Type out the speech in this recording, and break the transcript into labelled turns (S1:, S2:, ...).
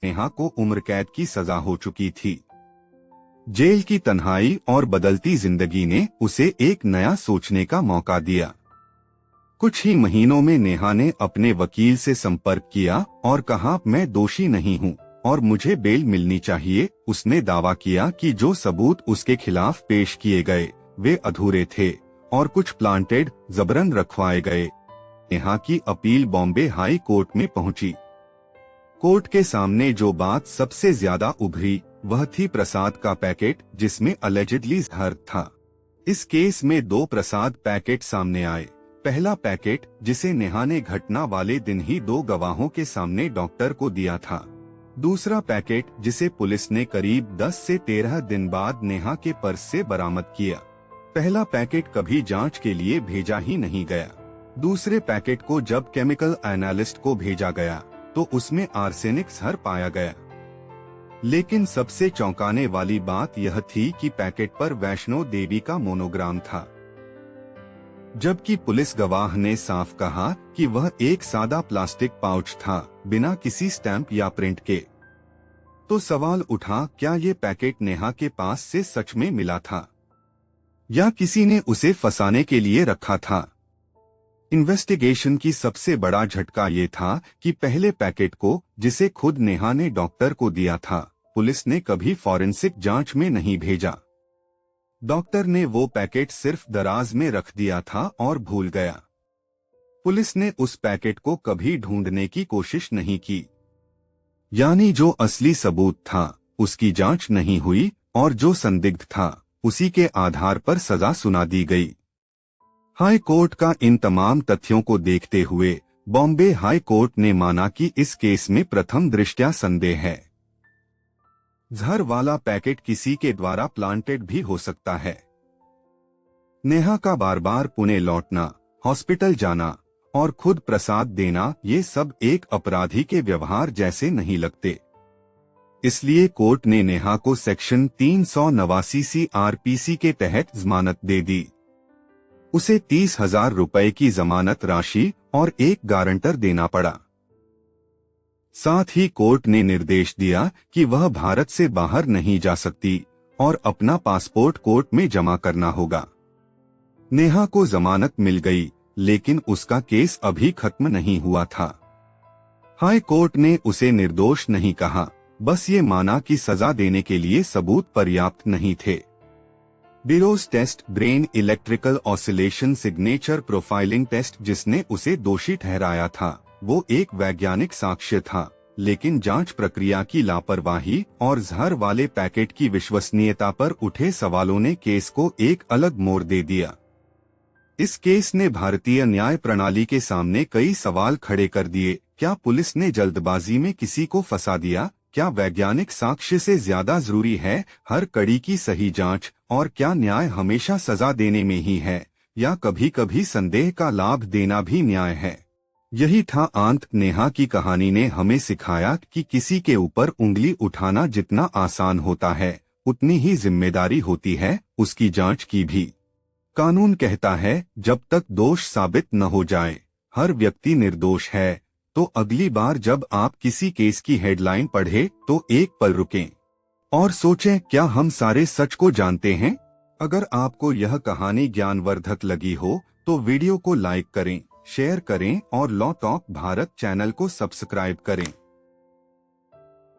S1: नेहा को उम्र कैद की सजा हो चुकी थी। जेल की तन्हाई और बदलती जिंदगी ने उसे एक नया सोचने का मौका दिया। कुछ ही महीनों में नेहा ने अपने वकील से संपर्क किया और कहा, मैं दोषी नहीं हूँ और मुझे बेल मिलनी चाहिए। उसने दावा किया कि जो सबूत उसके खिलाफ पेश किए गए वे अधूरे थे और कुछ प्लांटेड जबरन रखवाए गए। नेहा की अपील बॉम्बे हाई कोर्ट में पहुंची। कोर्ट के सामने जो बात सबसे ज्यादा उभरी वह थी प्रसाद का पैकेट, जिसमें अलेजिडली जहर था। इस केस में 2 प्रसाद पैकेट सामने आए। पहला पैकेट, जिसे नेहा ने घटना वाले दिन ही 2 गवाहों के सामने डॉक्टर को दिया था। दूसरा पैकेट, जिसे पुलिस ने करीब 10 से 13 दिन बाद नेहा के पर्स से बरामद किया। पहला पैकेट कभी जांच के लिए भेजा ही नहीं गया। दूसरे पैकेट को जब केमिकल एनालिस्ट को भेजा गया तो उसमें आर्सेनिक जहर पाया गया। लेकिन सबसे चौंकाने वाली बात यह थी कि पैकेट पर वैष्णो देवी का मोनोग्राम था, जबकि पुलिस गवाह ने साफ कहा कि वह एक सादा प्लास्टिक पाउच था, बिना किसी स्टैंप या प्रिंट के। तो सवाल उठा, क्या ये पैकेट नेहा के पास से सच में मिला था या किसी ने उसे फंसाने के लिए रखा था? इन्वेस्टिगेशन की सबसे बड़ा झटका ये था कि पहले पैकेट को, जिसे खुद नेहा ने डॉक्टर को दिया था, पुलिस ने कभी फॉरेंसिक जांच में नहीं भेजा। डॉक्टर ने वो पैकेट सिर्फ दराज में रख दिया था और भूल गया। पुलिस ने उस पैकेट को कभी ढूंढने की कोशिश नहीं की। यानी जो असली सबूत था उसकी जांच नहीं हुई और जो संदिग्ध था उसी के आधार पर सजा सुना दी गई। हाई कोर्ट का इन तमाम तथ्यों को देखते हुए बॉम्बे हाई कोर्ट ने माना कि इस केस में प्रथम दृष्टया संदेह है। जहर वाला पैकेट किसी के द्वारा प्लांटेड भी हो सकता है। नेहा का बार बार पुणे लौटना, हॉस्पिटल जाना और खुद प्रसाद देना, ये सब एक अपराधी के व्यवहार जैसे नहीं लगते। इसलिए कोर्ट ने नेहा को सेक्शन 389 CRPC के तहत जमानत दे दी। उसे 30,000 रुपए की जमानत राशि और एक गारंटर देना पड़ा। साथ ही कोर्ट ने निर्देश दिया कि वह भारत से बाहर नहीं जा सकती और अपना पासपोर्ट कोर्ट में जमा करना होगा। नेहा को जमानत मिल गई, लेकिन उसका केस अभी खत्म नहीं हुआ था। हाई कोर्ट ने उसे निर्दोष नहीं कहा, बस ये माना कि सजा देने के लिए सबूत पर्याप्त नहीं थे। बिरोज test, brain electrical oscillation signature profiling test, जिसने उसे दोषी ठहराया था, वो एक वैज्ञानिक साक्ष्य था, लेकिन जांच प्रक्रिया की लापरवाही और जहर वाले पैकेट की विश्वसनीयता पर उठे सवालों ने केस को एक अलग मोड़ दे दिया। इस केस ने भारतीय न्याय प्रणाली के सामने कई सवाल खड़े कर दिए। क्या पुलिस ने जल्दबाजी में किसी को फंसा दिया? क्या वैज्ञानिक साक्ष्य से ज्यादा जरूरी है हर कड़ी की सही जांच? और क्या न्याय हमेशा सजा देने में ही है या कभी कभी संदेह का लाभ देना भी न्याय है? यही था अंत। नेहा की कहानी ने हमें सिखाया कि किसी के ऊपर उंगली उठाना जितना आसान होता है, उतनी ही जिम्मेदारी होती है उसकी जांच की भी। कानून कहता है, जब तक दोष साबित न हो जाए हर व्यक्ति निर्दोष है। तो अगली बार जब आप किसी केस की हेडलाइन पढ़े तो एक पल रुकें और सोचें, क्या हम सारे सच को जानते हैं? अगर आपको यह कहानी ज्ञानवर्धक लगी हो तो वीडियो को लाइक करें, शेयर करें और लॉ टॉक भारत चैनल को सब्सक्राइब करें।